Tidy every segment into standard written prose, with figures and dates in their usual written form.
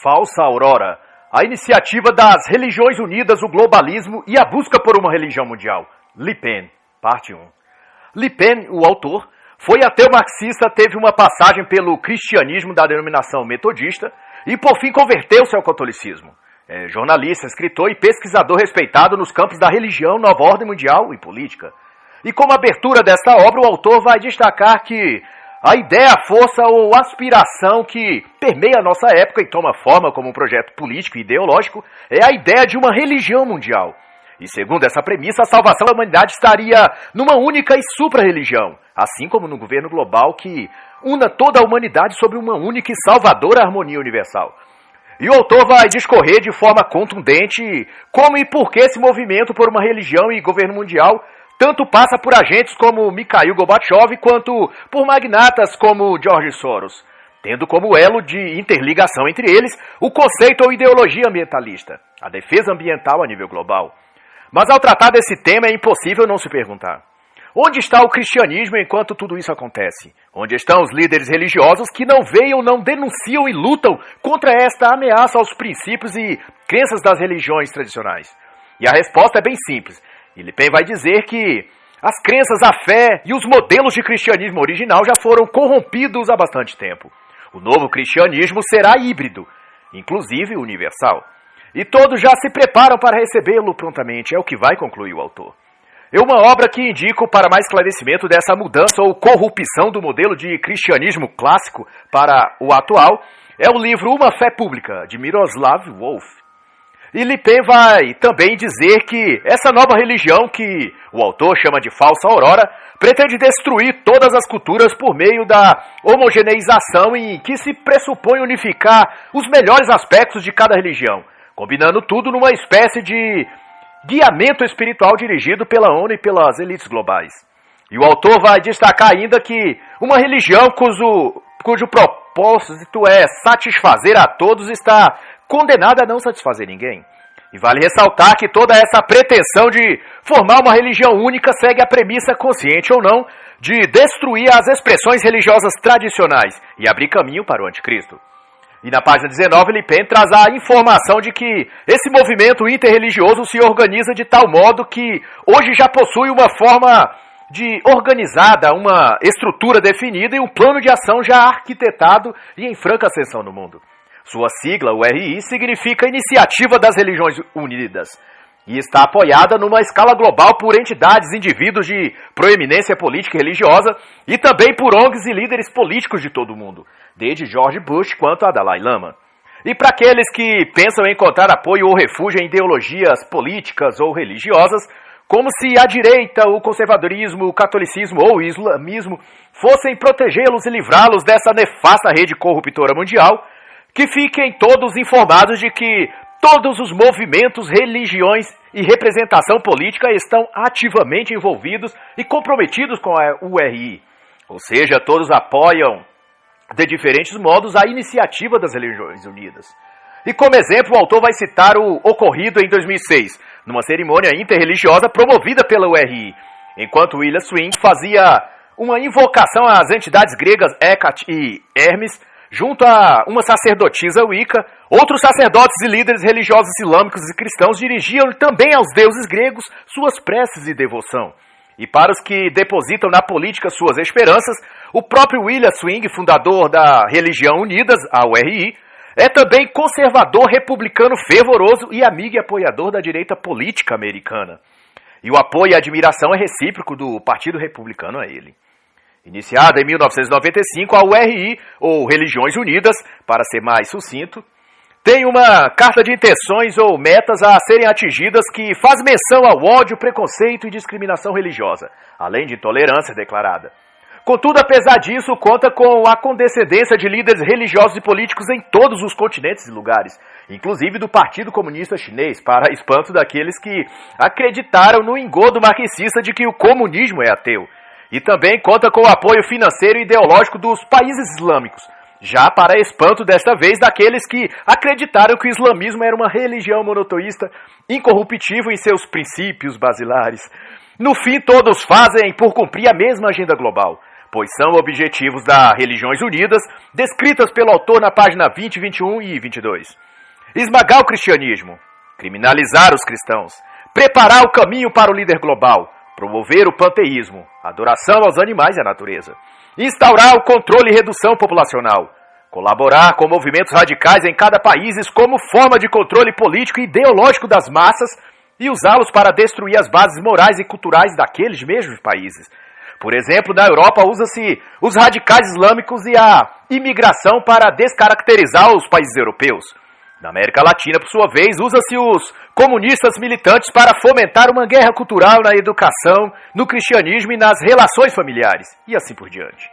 Falsa Aurora, a iniciativa das religiões unidas, o globalismo e a busca por uma religião mundial. Le Pen, parte 1. Le Pen, o autor, foi ateu marxista, teve uma passagem pelo cristianismo da denominação metodista e por fim converteu-se ao catolicismo. É jornalista, escritor e pesquisador respeitado nos campos da religião, nova ordem mundial e política. E como abertura desta obra, o autor vai destacar que a ideia, a força ou aspiração que permeia a nossa época e toma forma como um projeto político e ideológico é a ideia de uma religião mundial. E segundo essa premissa, a salvação da humanidade estaria numa única e supra-religião, assim como no governo global que una toda a humanidade sobre uma única e salvadora harmonia universal. E o autor vai discorrer de forma contundente como e por que esse movimento por uma religião e governo mundial tanto passa por agentes como Mikhail Gorbachev quanto por magnatas como George Soros, tendo como elo de interligação entre eles o conceito ou ideologia ambientalista, a defesa ambiental a nível global. Mas ao tratar desse tema é impossível não se perguntar: onde está o cristianismo enquanto tudo isso acontece? Onde estão os líderes religiosos que não veem, não denunciam e lutam contra esta ameaça aos princípios e crenças das religiões tradicionais? E a resposta é bem simples. E Le Pen vai dizer que as crenças, a fé e os modelos de cristianismo original já foram corrompidos há bastante tempo. O novo cristianismo será híbrido, inclusive universal. E todos já se preparam para recebê-lo prontamente, é o que vai concluir o autor. É uma obra que indico para mais esclarecimento dessa mudança ou corrupção do modelo de cristianismo clássico para o atual. É o livro Uma Fé Pública, de Miroslav Volf. E Le Pen vai também dizer que essa nova religião, que o autor chama de Falsa Aurora, pretende destruir todas as culturas por meio da homogeneização em que se pressupõe unificar os melhores aspectos de cada religião, combinando tudo numa espécie de guiamento espiritual dirigido pela ONU e pelas elites globais. E o autor vai destacar ainda que uma religião cujo propósito é satisfazer a todos está condenada a não satisfazer ninguém. E vale ressaltar que toda essa pretensão de formar uma religião única segue a premissa, consciente ou não, de destruir as expressões religiosas tradicionais e abrir caminho para o anticristo. E na página 19, Le Pen traz a informação de que esse movimento interreligioso se organiza de tal modo que hoje já possui uma forma de organizada, uma estrutura definida e um plano de ação já arquitetado e em franca ascensão no mundo. Sua sigla, o RI, significa Iniciativa das Religiões Unidas e está apoiada numa escala global por entidades, indivíduos de proeminência política e religiosa e também por ONGs e líderes políticos de todo o mundo, desde George Bush quanto a Dalai Lama. E para aqueles que pensam em encontrar apoio ou refúgio em ideologias políticas ou religiosas, como se a direita, o conservadorismo, o catolicismo ou o islamismo fossem protegê-los e livrá-los dessa nefasta rede corruptora mundial, que fiquem todos informados de que todos os movimentos, religiões e representação política estão ativamente envolvidos e comprometidos com a URI. Ou seja, todos apoiam de diferentes modos a iniciativa das Religiões Unidas. E como exemplo, o autor vai citar o ocorrido em 2006, numa cerimônia interreligiosa promovida pela URI, enquanto William Swing fazia uma invocação às entidades gregas Hecate e Hermes, junto a uma sacerdotisa Wicca. Outros sacerdotes e líderes religiosos islâmicos e cristãos dirigiam também aos deuses gregos suas preces e devoção. E para os que depositam na política suas esperanças, o próprio William Swing, fundador da Religião Unidas, a URI, é também conservador republicano fervoroso e amigo e apoiador da direita política americana. E o apoio e a admiração é recíproco do Partido Republicano a ele. Iniciada em 1995, a URI, ou Religiões Unidas, para ser mais sucinto, tem uma carta de intenções ou metas a serem atingidas que faz menção ao ódio, preconceito e discriminação religiosa, além de intolerância declarada. Contudo, apesar disso, conta com a condescendência de líderes religiosos e políticos em todos os continentes e lugares, inclusive do Partido Comunista Chinês, para espanto daqueles que acreditaram no engodo marxista de que o comunismo é ateu. E também conta com o apoio financeiro e ideológico dos países islâmicos, já para espanto desta vez daqueles que acreditaram que o islamismo era uma religião monoteísta, incorruptível em seus princípios basilares. No fim, todos fazem por cumprir a mesma agenda global, pois são objetivos das Religiões Unidas, descritas pelo autor na página 20, 21 e 22. Esmagar o cristianismo, criminalizar os cristãos, preparar o caminho para o líder global, promover o panteísmo, adoração aos animais e à natureza, instaurar o controle e redução populacional, colaborar com movimentos radicais em cada país como forma de controle político e ideológico das massas e usá-los para destruir as bases morais e culturais daqueles mesmos países. Por exemplo, na Europa usa-se os radicais islâmicos e a imigração para descaracterizar os países europeus. Na América Latina, por sua vez, usa-se os comunistas militantes para fomentar uma guerra cultural na educação, no cristianismo e nas relações familiares, e assim por diante.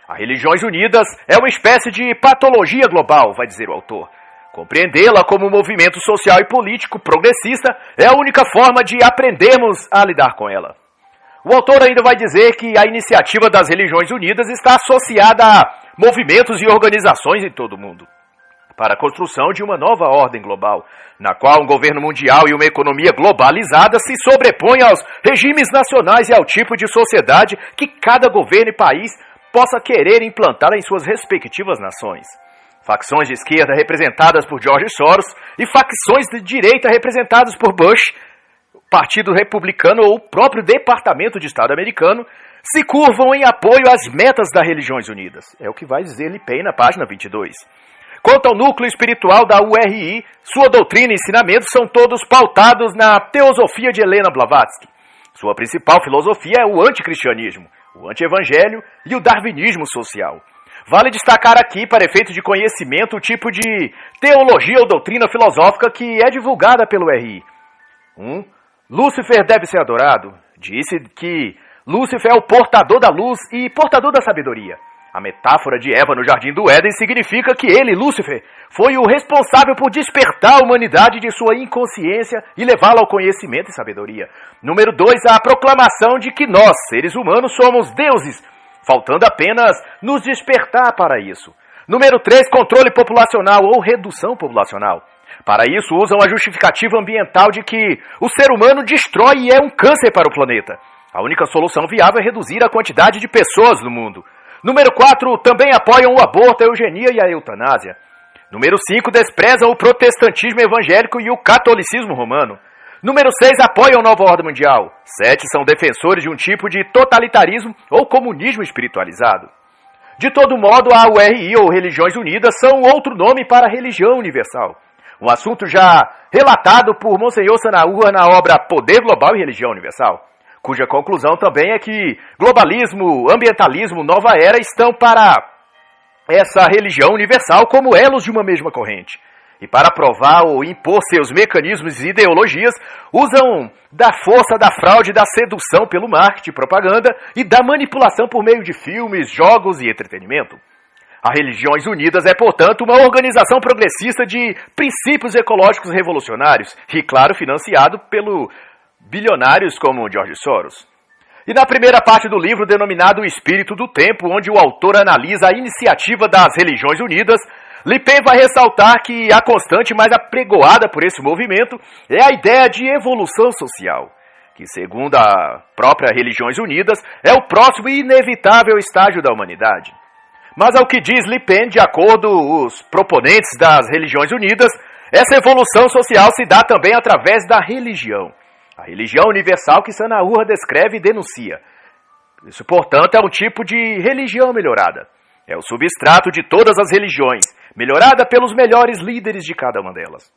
As Religiões Unidas é uma espécie de patologia global, vai dizer o autor. Compreendê-la como um movimento social e político progressista é a única forma de aprendermos a lidar com ela. O autor ainda vai dizer que a iniciativa das Religiões Unidas está associada a movimentos e organizações em todo o mundo, para a construção de uma nova ordem global, na qual um governo mundial e uma economia globalizada se sobrepõem aos regimes nacionais e ao tipo de sociedade que cada governo e país possa querer implantar em suas respectivas nações. Facções de esquerda representadas por George Soros e facções de direita representadas por Bush, Partido Republicano ou o próprio Departamento de Estado americano, se curvam em apoio às metas das Religiões Unidas. É o que vai dizer Le Pen na página 22. Quanto ao núcleo espiritual da URI, sua doutrina e ensinamentos são todos pautados na teosofia de Helena Blavatsky. Sua principal filosofia é o anticristianismo, o antievangelho e o darwinismo social. Vale destacar aqui, para efeito de conhecimento, o tipo de teologia ou doutrina filosófica que é divulgada pelo RI. Lúcifer deve ser adorado. Disse que Lúcifer é o portador da luz e portador da sabedoria. A metáfora de Eva no Jardim do Éden significa que ele, Lúcifer, foi o responsável por despertar a humanidade de sua inconsciência e levá-la ao conhecimento e sabedoria. Número 2, a proclamação de que nós, seres humanos, somos deuses, faltando apenas nos despertar para isso. Número 3, controle populacional ou redução populacional. Para isso, usam a justificativa ambiental de que o ser humano destrói e é um câncer para o planeta. A única solução viável é reduzir a quantidade de pessoas no mundo. Número 4, também apoiam o aborto, a eugenia e a eutanásia. Número 5, desprezam o protestantismo evangélico e o catolicismo romano. Número 6, apoiam a nova ordem mundial. 7, são defensores de um tipo de totalitarismo ou comunismo espiritualizado. De todo modo, a URI ou Religiões Unidas são outro nome para a religião universal. Um assunto já relatado por Monsenhor Sanaúja na obra Poder Global e Religião Universal, cuja conclusão também é que globalismo, ambientalismo, nova era estão para essa religião universal como elos de uma mesma corrente. E para provar ou impor seus mecanismos e ideologias, usam da força da fraude, da sedução pelo marketing, propaganda e da manipulação por meio de filmes, jogos e entretenimento. A Religiões Unidas é, portanto, uma organização progressista de princípios ecológicos revolucionários e, claro, financiado pelo bilionários como George Soros. E na primeira parte do livro, denominado O Espírito do Tempo, onde o autor analisa a iniciativa das Religiões Unidas, Le Pen vai ressaltar que a constante mais apregoada por esse movimento é a ideia de evolução social, que, segundo a própria Religiões Unidas, é o próximo e inevitável estágio da humanidade. Mas ao que diz Le Pen, de acordo com os proponentes das Religiões Unidas, essa evolução social se dá também através da religião. A religião universal que Sanaúja descreve e denuncia. Isso, portanto, é um tipo de religião melhorada. É o substrato de todas as religiões, melhorada pelos melhores líderes de cada uma delas.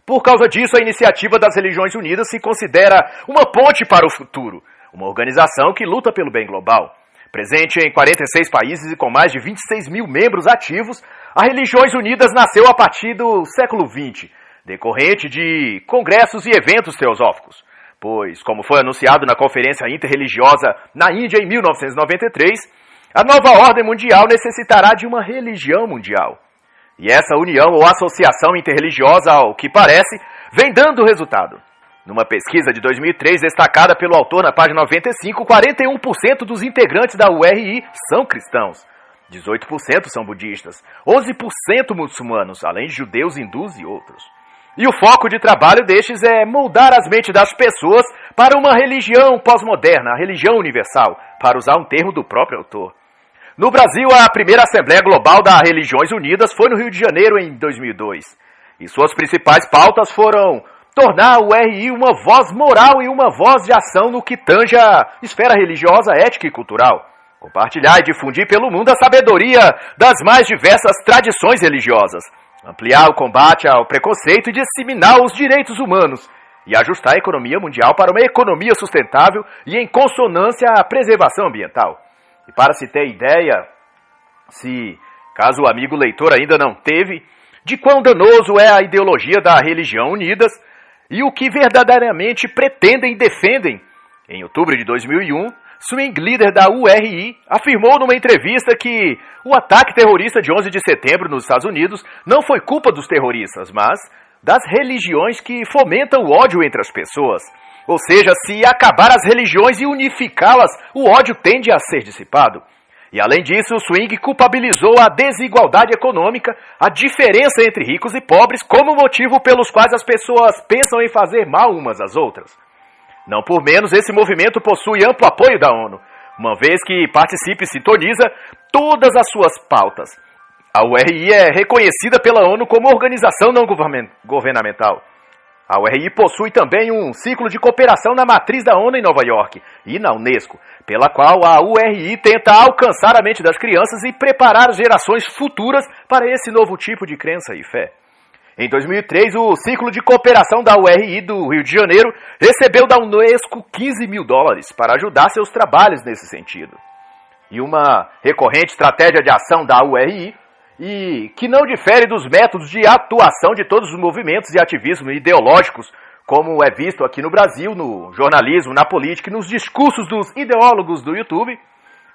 Por causa disso, a iniciativa das Religiões Unidas se considera uma ponte para o futuro, uma organização que luta pelo bem global. Presente em 46 países e com mais de 26 mil membros ativos, a Religiões Unidas nasceu a partir do século XX, decorrente de congressos e eventos teosóficos, pois, como foi anunciado na Conferência Interreligiosa na Índia em 1993, a nova ordem mundial necessitará de uma religião mundial. E essa união ou associação interreligiosa, ao que parece, vem dando resultado. Numa pesquisa de 2003, destacada pelo autor na página 95, 41% dos integrantes da URI são cristãos, 18% são budistas, 11% muçulmanos, além de judeus, hindus e outros. E o foco de trabalho destes é moldar as mentes das pessoas para uma religião pós-moderna, a religião universal, para usar um termo do próprio autor. No Brasil, a primeira Assembleia Global das Religiões Unidas foi no Rio de Janeiro em 2002. E suas principais pautas foram tornar o RI uma voz moral e uma voz de ação no que tange a esfera religiosa, ética e cultural. Compartilhar e difundir pelo mundo a sabedoria das mais diversas tradições religiosas. Ampliar o combate ao preconceito e disseminar os direitos humanos. E ajustar a economia mundial para uma economia sustentável e em consonância à preservação ambiental. E para se ter ideia, caso o amigo leitor ainda não teve, de quão danoso é a ideologia da Religião Unidas e o que verdadeiramente pretendem e defendem. Em outubro de 2001, swing leader da URI afirmou numa entrevista que o ataque terrorista de 11 de setembro nos Estados Unidos não foi culpa dos terroristas, mas das religiões que fomentam o ódio entre as pessoas. Ou seja, se acabar as religiões e unificá-las, o ódio tende a ser dissipado. E além disso, o swing culpabilizou a desigualdade econômica, a diferença entre ricos e pobres, como motivo pelos quais as pessoas pensam em fazer mal umas às outras. Não por menos, esse movimento possui amplo apoio da ONU, uma vez que participa e sintoniza todas as suas pautas. A URI é reconhecida pela ONU como organização não governamental. A URI possui também um ciclo de cooperação na matriz da ONU em Nova York e na Unesco, pela qual a URI tenta alcançar a mente das crianças e preparar as gerações futuras para esse novo tipo de crença e fé. Em 2003, o ciclo de cooperação da URI do Rio de Janeiro recebeu da Unesco $15 mil para ajudar seus trabalhos nesse sentido. E uma recorrente estratégia de ação da URI, e que não difere dos métodos de atuação de todos os movimentos e ativismo ideológicos, como é visto aqui no Brasil, no jornalismo, na política e nos discursos dos ideólogos do YouTube,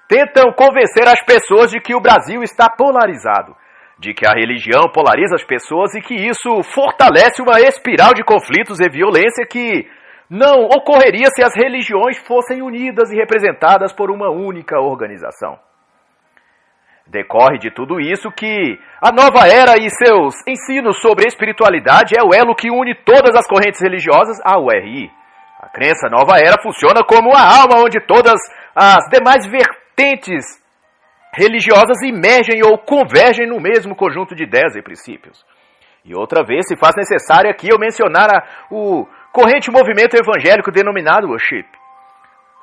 tentam convencer as pessoas de que o Brasil está polarizado, de que a religião polariza as pessoas e que isso fortalece uma espiral de conflitos e violência que não ocorreria se as religiões fossem unidas e representadas por uma única organização. Decorre de tudo isso que a nova era e seus ensinos sobre espiritualidade é o elo que une todas as correntes religiosas à URI. A crença nova era funciona como a alma onde todas as demais vertentes religiosas emergem ou convergem no mesmo conjunto de ideias e princípios. E outra vez se faz necessário aqui eu mencionar o corrente movimento evangélico denominado worship.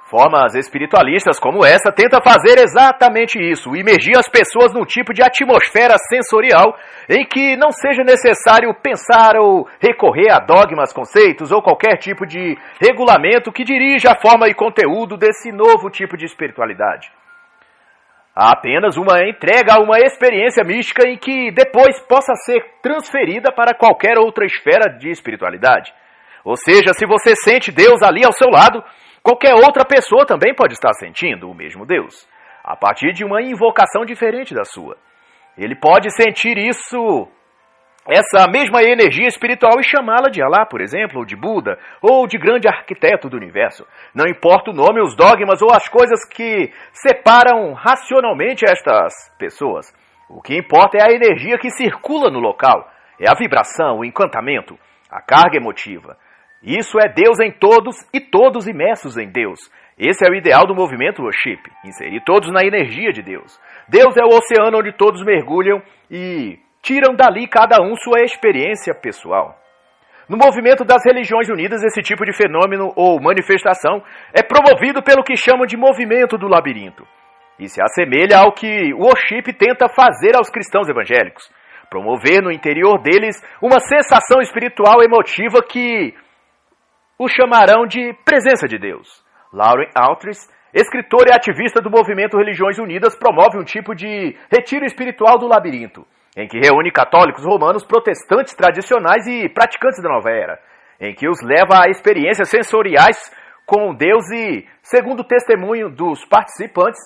Formas espiritualistas como essa tentam fazer exatamente isso, imergir as pessoas num tipo de atmosfera sensorial em que não seja necessário pensar ou recorrer a dogmas, conceitos ou qualquer tipo de regulamento que dirija a forma e conteúdo desse novo tipo de espiritualidade. Há apenas uma entrega a uma experiência mística em que depois possa ser transferida para qualquer outra esfera de espiritualidade. Ou seja, se você sente Deus ali ao seu lado, qualquer outra pessoa também pode estar sentindo o mesmo Deus, a partir de uma invocação diferente da sua. Ele pode sentir essa mesma energia espiritual e chamá-la de Alá, por exemplo, ou de Buda, ou de grande arquiteto do universo. Não importa o nome, os dogmas ou as coisas que separam racionalmente estas pessoas. O que importa é a energia que circula no local, é a vibração, o encantamento, a carga emotiva. Isso é Deus em todos e todos imersos em Deus. Esse é o ideal do movimento worship, inserir todos na energia de Deus. Deus é o oceano onde todos mergulham e tiram dali cada um sua experiência pessoal. No movimento das religiões unidas, esse tipo de fenômeno ou manifestação é promovido pelo que chamam de movimento do labirinto. E se assemelha ao que o worship tenta fazer aos cristãos evangélicos. Promover no interior deles uma sensação espiritual emotiva que o chamarão de presença de Deus. Lauren Altres, escritora e ativista do movimento Religiões Unidas, promove um tipo de retiro espiritual do labirinto, em que reúne católicos romanos, protestantes tradicionais e praticantes da nova era, em que os leva a experiências sensoriais com Deus e, segundo o testemunho dos participantes,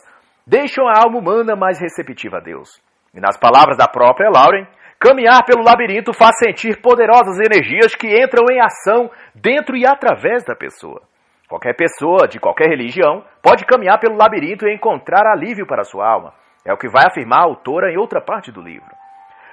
deixam a alma humana mais receptiva a Deus. E nas palavras da própria Lauren, caminhar pelo labirinto faz sentir poderosas energias que entram em ação dentro e através da pessoa. Qualquer pessoa, de qualquer religião, pode caminhar pelo labirinto e encontrar alívio para sua alma. É o que vai afirmar a autora em outra parte do livro.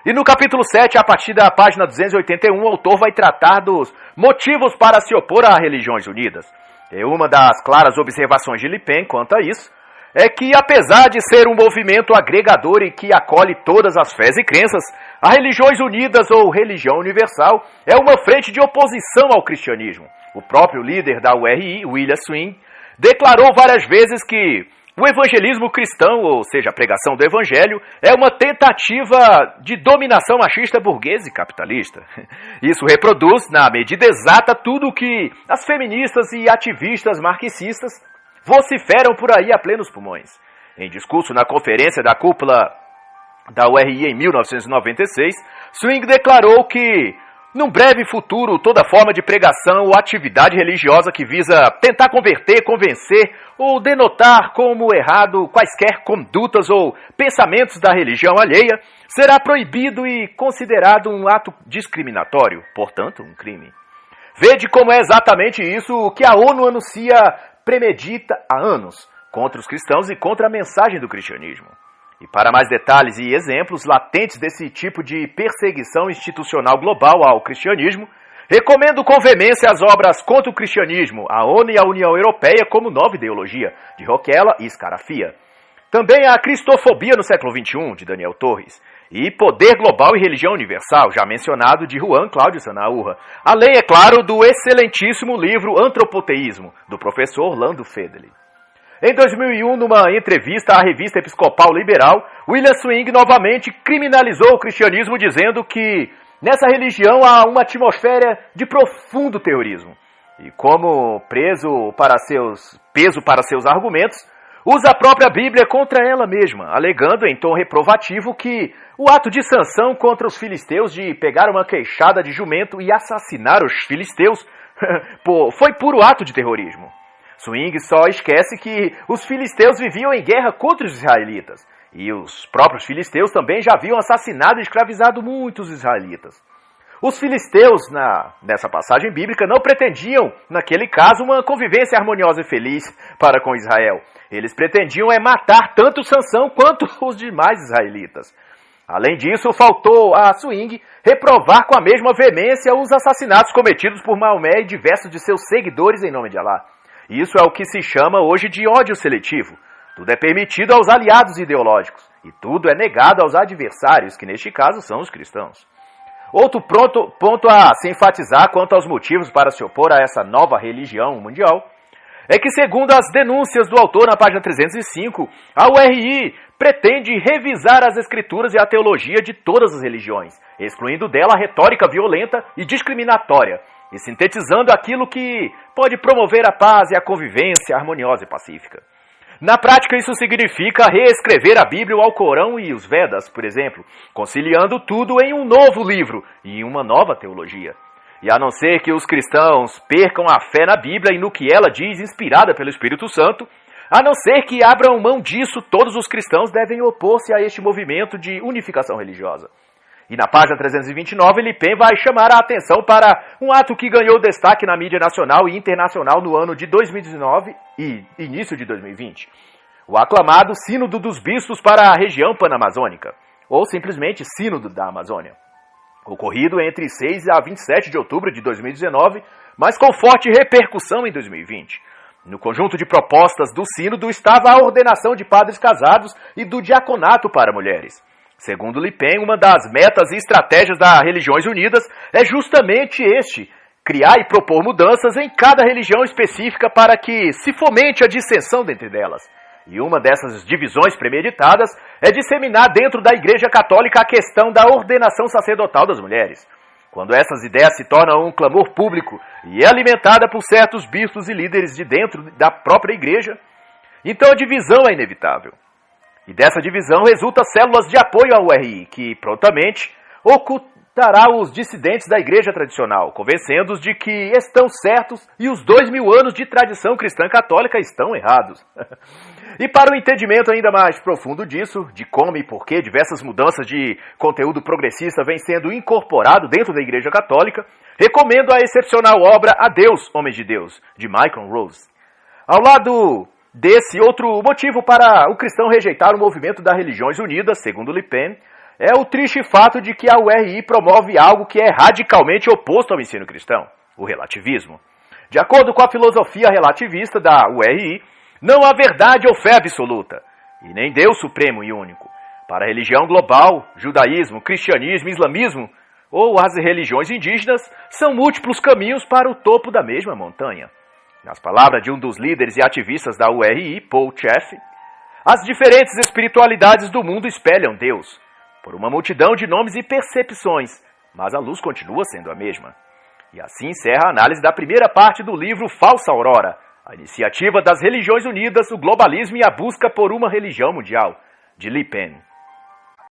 E no capítulo 7, a partir da página 281, o autor vai tratar dos motivos para se opor às Religiões Unidas. E uma das claras observações de Le Pen quanto a isso é que, apesar de ser um movimento agregador e que acolhe todas as fés e crenças, a Religiões Unidas ou Religião Universal é uma frente de oposição ao cristianismo. O próprio líder da URI, William Swing, declarou várias vezes que o evangelismo cristão, ou seja, a pregação do evangelho, é uma tentativa de dominação machista burguesa e capitalista. Isso reproduz, na medida exata, tudo o que as feministas e ativistas marxistas vociferam por aí a plenos pulmões. Em discurso na conferência da cúpula da URI em 1996, Swing declarou que, num breve futuro, toda forma de pregação ou atividade religiosa que visa tentar converter, convencer ou denotar como errado quaisquer condutas ou pensamentos da religião alheia será proibido e considerado um ato discriminatório, portanto, um crime. Vede como é exatamente isso que a ONU anuncia premedita há anos contra os cristãos e contra a mensagem do cristianismo. E para mais detalhes e exemplos latentes desse tipo de perseguição institucional global ao cristianismo, recomendo com veemência as obras Contra o Cristianismo, a ONU e a União Europeia como nova ideologia, de Roquella e Scarafia. Também a Cristofobia no século XXI, de Daniel Torres, e Poder Global e Religião Universal, já mencionado, de Juan Cláudio Sanaúja. Além, é claro, do excelentíssimo livro Antropoteísmo, do professor Lando Fedeli. Em 2001, numa entrevista à revista Episcopal Liberal, William Swing novamente criminalizou o cristianismo, dizendo que nessa religião há uma atmosfera de profundo terrorismo. E como peso para seus argumentos, usa a própria Bíblia contra ela mesma, alegando em tom reprovativo que o ato de Sansão contra os filisteus de pegar uma queixada de jumento e assassinar os filisteus foi puro ato de terrorismo. Swing só esquece que os filisteus viviam em guerra contra os israelitas, e os próprios filisteus também já haviam assassinado e escravizado muitos israelitas. Os filisteus, nessa passagem bíblica, não pretendiam, naquele caso, uma convivência harmoniosa e feliz para com Israel. Eles pretendiam matar tanto Sansão quanto os demais israelitas. Além disso, faltou a Swing reprovar com a mesma veemência os assassinatos cometidos por Maomé e diversos de seus seguidores em nome de Alá. Isso é o que se chama hoje de ódio seletivo. Tudo é permitido aos aliados ideológicos e tudo é negado aos adversários, que neste caso são os cristãos. Outro ponto a se enfatizar quanto aos motivos para se opor a essa nova religião mundial é que, segundo as denúncias do autor na página 305, a URI pretende revisar as escrituras e a teologia de todas as religiões, excluindo dela a retórica violenta e discriminatória, e sintetizando aquilo que pode promover a paz e a convivência harmoniosa e pacífica. Na prática, isso significa reescrever a Bíblia, o Alcorão e os Vedas, por exemplo, conciliando tudo em um novo livro e uma nova teologia. E a não ser que os cristãos percam a fé na Bíblia e no que ela diz, inspirada pelo Espírito Santo, a não ser que abram mão disso, todos os cristãos devem opor-se a este movimento de unificação religiosa. E na página 329, Le Pen vai chamar a atenção para um ato que ganhou destaque na mídia nacional e internacional no ano de 2019 e início de 2020. O aclamado Sínodo dos Bispos para a região panamazônica, ou simplesmente Sínodo da Amazônia, ocorrido entre 6 a 27 de outubro de 2019, mas com forte repercussão em 2020. No conjunto de propostas do Sínodo estava a ordenação de padres casados e do diaconato para mulheres. Segundo Le Pen, uma das metas e estratégias das Religiões Unidas é justamente criar e propor mudanças em cada religião específica para que se fomente a dissensão dentre delas. E uma dessas divisões premeditadas é disseminar dentro da Igreja Católica a questão da ordenação sacerdotal das mulheres. Quando essas ideias se tornam um clamor público e é alimentada por certos bispos e líderes de dentro da própria Igreja, então a divisão é inevitável. E dessa divisão resulta células de apoio à URI, que prontamente ocultará os dissidentes da igreja tradicional, convencendo-os de que estão certos e os 2000 anos de tradição cristã católica estão errados. E para um entendimento ainda mais profundo disso, de como e por que diversas mudanças de conteúdo progressista vêm sendo incorporado dentro da igreja católica, recomendo a excepcional obra Adeus, Homens de Deus, de Michael Rose. Ao lado desse outro motivo para o cristão rejeitar o movimento das Religiões Unidas, segundo Le Pen, é o triste fato de que a URI promove algo que é radicalmente oposto ao ensino cristão, o relativismo. De acordo com a filosofia relativista da URI, não há verdade ou fé absoluta, e nem Deus supremo e único. Para a religião global, judaísmo, cristianismo, islamismo ou as religiões indígenas, são múltiplos caminhos para o topo da mesma montanha. Nas palavras de um dos líderes e ativistas da URI, Paul Chaff, as diferentes espiritualidades do mundo espelham Deus, por uma multidão de nomes e percepções, mas a luz continua sendo a mesma. E assim encerra a análise da primeira parte do livro Falsa Aurora, a iniciativa das religiões unidas, o globalismo e a busca por uma religião mundial, de Le Pen.